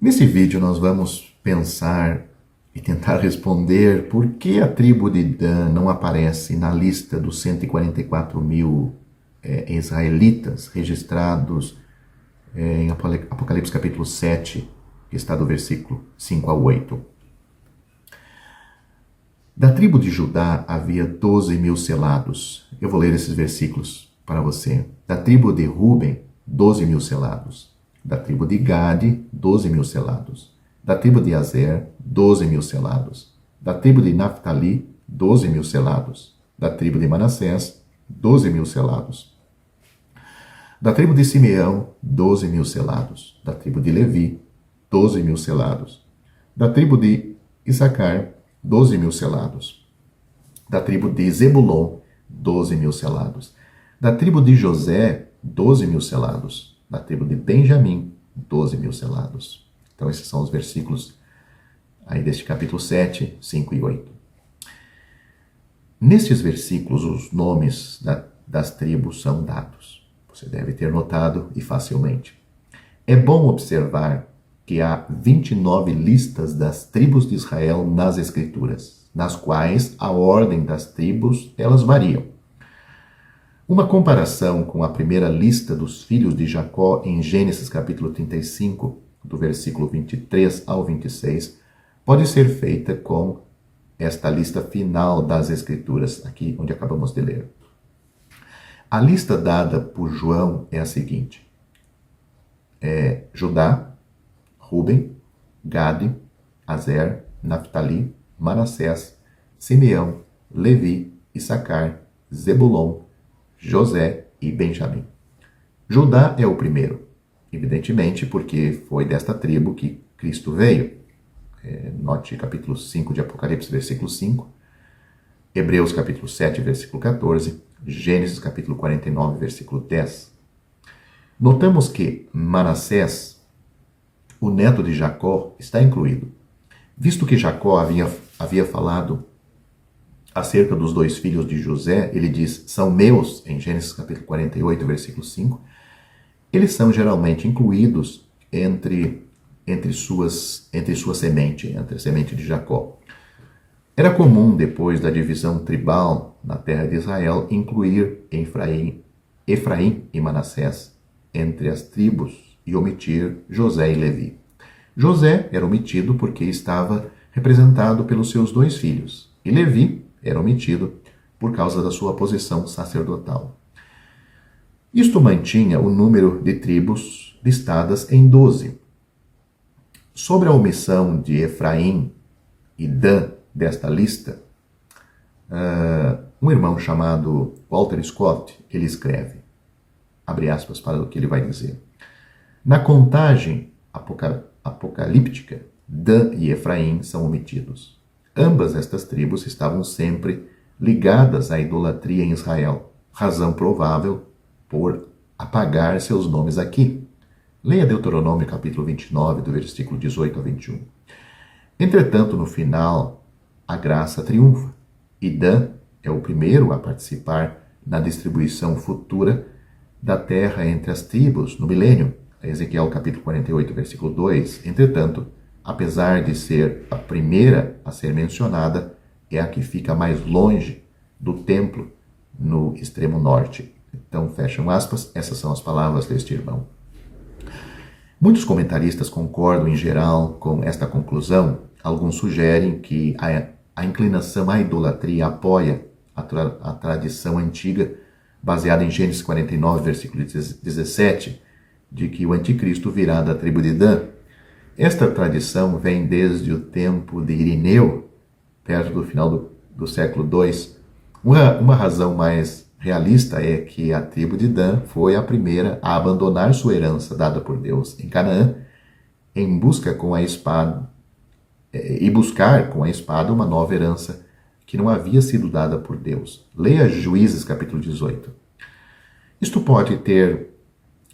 Nesse vídeo nós vamos pensar e tentar responder por que a tribo de Dan não aparece na lista dos 144 mil israelitas registrados em Apocalipse capítulo 7, que está do versículo 5 ao 8. Da tribo de Judá havia 12 mil selados. Eu vou ler esses versículos para você. Da tribo de Ruben, 12 mil selados. Da tribo de Gade, 12 mil selados. Da tribo de Azer, 12 mil selados. Da tribo de Naphtali, 12 mil selados. Da tribo de Manassés, 12 mil selados. Da tribo de Simeão, 12 mil selados. Da tribo de Levi, 12 mil selados. Da tribo de Issacar, 12 mil selados. Da tribo de Zebulon, 12 mil selados. Da tribo de José, 12 mil selados. Da tribo de Benjamim, 12 mil selados. Então esses são os versículos aí deste capítulo 7, 5 e 8. Nestes versículos, os nomes das tribos são dados. Você deve ter notado e facilmente. É bom observar que há 29 listas das tribos de Israel nas Escrituras, nas quais a ordem das tribos, elas variam. Uma comparação com a primeira lista dos filhos de Jacó em Gênesis capítulo 35, do versículo 23 ao 26, pode ser feita com esta lista final das Escrituras, aqui onde acabamos de ler. A lista dada por João é a seguinte: Judá, Ruben, Gade, Azer, Naphtali, Manassés, Simeão, Levi, Issacar, Zebulon, José e Benjamim. Judá é o primeiro, evidentemente porque foi desta tribo que Cristo veio. Note capítulo 5 de Apocalipse, versículo 5, Hebreus capítulo 7, versículo 14, Gênesis capítulo 49, versículo 10. Notamos que Manassés, o neto de Jacó, está incluído. Visto que Jacó havia falado acerca dos dois filhos de José, ele diz, são meus, em Gênesis capítulo 48, versículo 5, eles são geralmente incluídos entre sua semente, entre a semente de Jacó. Era comum, depois da divisão tribal na terra de Israel, incluir Efraim e Manassés entre as tribos e omitir José e Levi. José era omitido porque estava representado pelos seus dois filhos, e Levi era omitido por causa da sua posição sacerdotal. Isto mantinha o número de tribos listadas em 12. Sobre a omissão de Efraim e Dan desta lista, um irmão chamado Walter Scott, ele escreve, abre aspas para o que ele vai dizer. Na contagem apocalíptica, Dan e Efraim são omitidos. Ambas estas tribos estavam sempre ligadas à idolatria em Israel, razão provável por apagar seus nomes aqui. Leia Deuteronômio capítulo 29, do versículo 18 a 21. Entretanto, no final, a graça triunfa, e Dan é o primeiro a participar na distribuição futura da terra entre as tribos no milênio. Ezequiel capítulo 48, versículo 2. Entretanto, apesar de ser a primeira a ser mencionada, é a que fica mais longe do templo no extremo norte. Então, fecham aspas, essas são as palavras deste irmão. Muitos comentaristas concordam em geral com esta conclusão. Alguns sugerem que a inclinação à idolatria apoia a tradição antiga, baseada em Gênesis 49, versículo 17, de que o anticristo virá da tribo de Dan. Esta tradição vem desde o tempo de Irineu, perto do final do século II. Uma razão mais realista é que a tribo de Dan foi a primeira a abandonar sua herança dada por Deus em Canaã em busca com a espada e buscar com a espada uma nova herança que não havia sido dada por Deus. Leia Juízes capítulo 18. Isto pode ter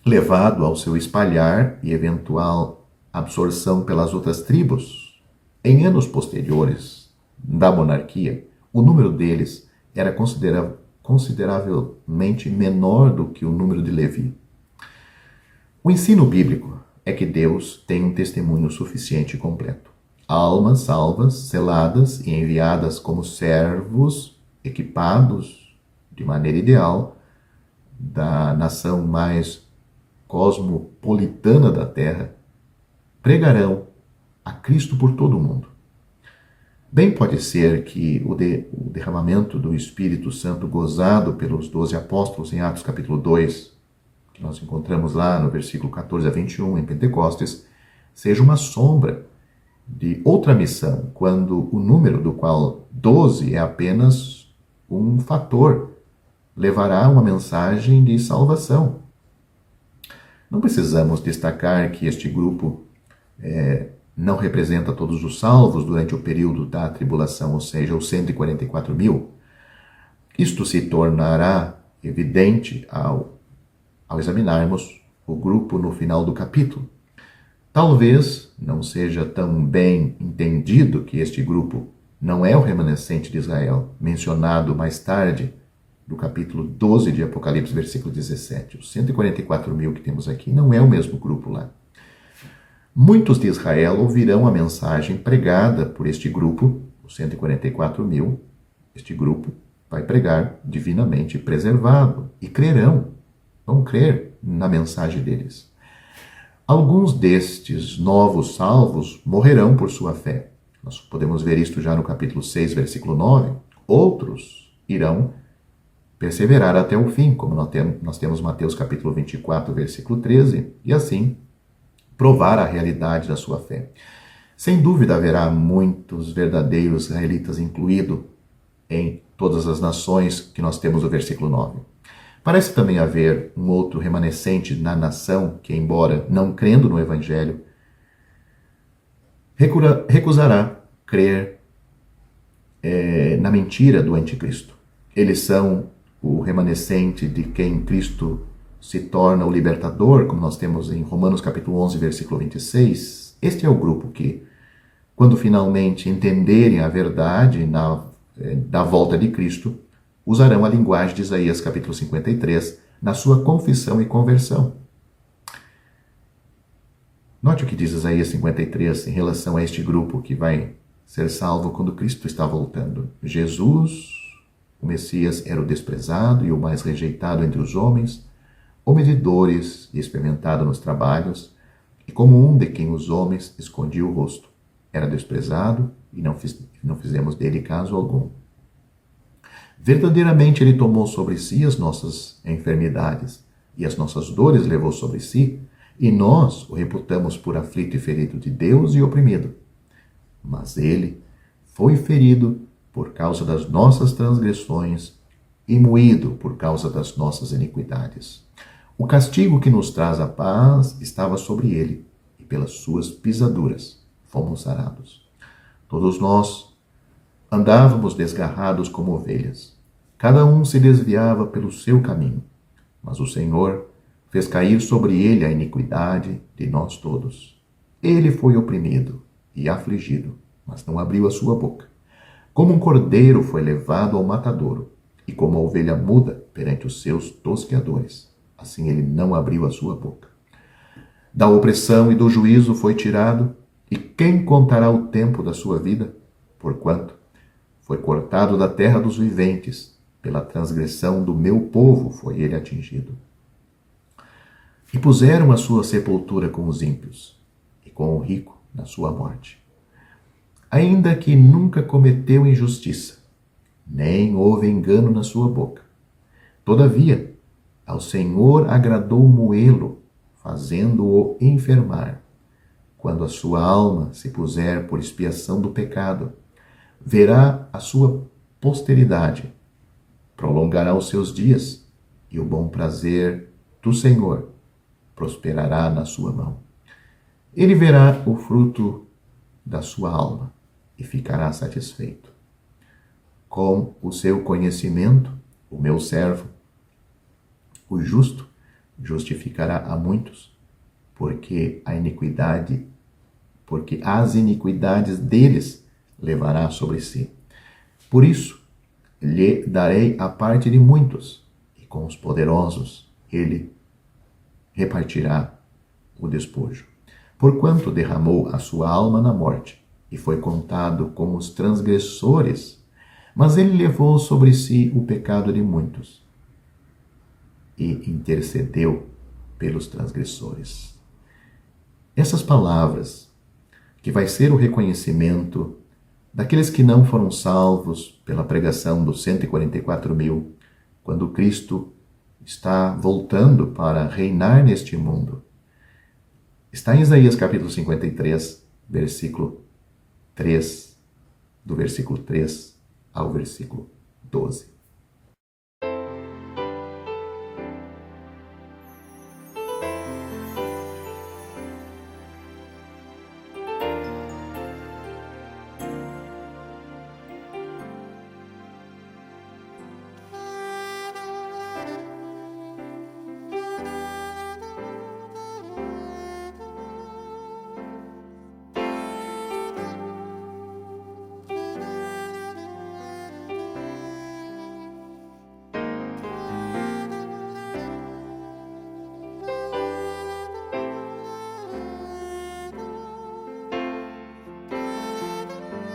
levado ao seu espalhar e eventual absorção pelas outras tribos. Em anos posteriores da monarquia, o número deles era consideravelmente menor do que o número de Levi. O ensino bíblico é que Deus tem um testemunho suficiente e completo. Almas salvas, seladas e enviadas como servos equipados de maneira ideal da nação mais cosmopolitana da Terra, pregarão a Cristo por todo o mundo. Bem pode ser que o derramamento do Espírito Santo gozado pelos 12 apóstolos em Atos capítulo 2, que nós encontramos lá no versículo 14 a 21 em Pentecostes, seja uma sombra de outra missão, quando o número do qual 12 é apenas um fator, levará uma mensagem de salvação. Não precisamos destacar que este grupo não representa todos os salvos durante o período da tribulação, ou seja, os 144 mil. Isto se tornará evidente ao examinarmos o grupo no final do capítulo. Talvez não seja tão bem entendido que este grupo não é o remanescente de Israel, mencionado mais tarde no capítulo 12 de Apocalipse, versículo 17. Os 144 mil que temos aqui não é o mesmo grupo lá. Muitos de Israel ouvirão a mensagem pregada por este grupo, os 144 mil. Este grupo vai pregar divinamente preservado e crerão, vão crer na mensagem deles. Alguns destes novos salvos morrerão por sua fé. Nós podemos ver isto já no capítulo 6, versículo 9. Outros irão perseverar até o fim, como nós temos Mateus capítulo 24, versículo 13, e assim provar a realidade da sua fé. Sem dúvida haverá muitos verdadeiros israelitas incluídos em todas as nações que nós temos no versículo 9. Parece também haver um outro remanescente na nação que, embora não crendo no Evangelho, recusará crer na mentira do anticristo. Eles são o remanescente de quem Cristo se torna o libertador, como nós temos em Romanos capítulo 11, versículo 26. Este é o grupo que, quando finalmente entenderem a verdade da volta de Cristo, usarão a linguagem de Isaías capítulo 53 na sua confissão e conversão. Note o que diz Isaías 53 em relação a este grupo que vai ser salvo quando Cristo está voltando. Jesus, o Messias, era o desprezado e o mais rejeitado entre os homens, homem de dores e experimentado nos trabalhos, e como um de quem os homens escondiam o rosto. Era desprezado e não fizemos dele caso algum. Verdadeiramente ele tomou sobre si as nossas enfermidades e as nossas dores levou sobre si, e nós o reputamos por aflito e ferido de Deus e oprimido. Mas ele foi ferido por causa das nossas transgressões e moído por causa das nossas iniquidades. O castigo que nos traz a paz estava sobre ele, e pelas suas pisaduras fomos sarados. Todos nós andávamos desgarrados como ovelhas. Cada um se desviava pelo seu caminho, mas o Senhor fez cair sobre ele a iniquidade de nós todos. Ele foi oprimido e afligido, mas não abriu a sua boca. Como um cordeiro foi levado ao matadouro, e como a ovelha muda perante os seus tosqueadores, assim ele não abriu a sua boca. Da opressão e do juízo foi tirado, e quem contará o tempo da sua vida? Porquanto foi cortado da terra dos viventes, pela transgressão do meu povo foi ele atingido. E puseram a sua sepultura com os ímpios, e com o rico na sua morte. Ainda que nunca cometeu injustiça, nem houve engano na sua boca. Todavia, ao Senhor agradou moê-lo, fazendo-o enfermar. Quando a sua alma se puser por expiação do pecado, verá a sua posteridade, prolongará os seus dias, e o bom prazer do Senhor prosperará na sua mão. Ele verá o fruto da sua alma e ficará satisfeito. Com o seu conhecimento, o meu servo, o justo, justificará a muitos, porque as iniquidades deles levará sobre si. Por isso, lhe darei a parte de muitos, e com os poderosos ele repartirá o despojo. porquanto derramou a sua alma na morte, e foi contado como os transgressores, mas ele levou sobre si o pecado de muitos, e intercedeu pelos transgressores. Essas palavras, que vai ser o reconhecimento daqueles que não foram salvos pela pregação dos 144.000, quando Cristo está voltando para reinar neste mundo. Está em Isaías capítulo 53, versículo 3, do versículo 3 ao versículo 12.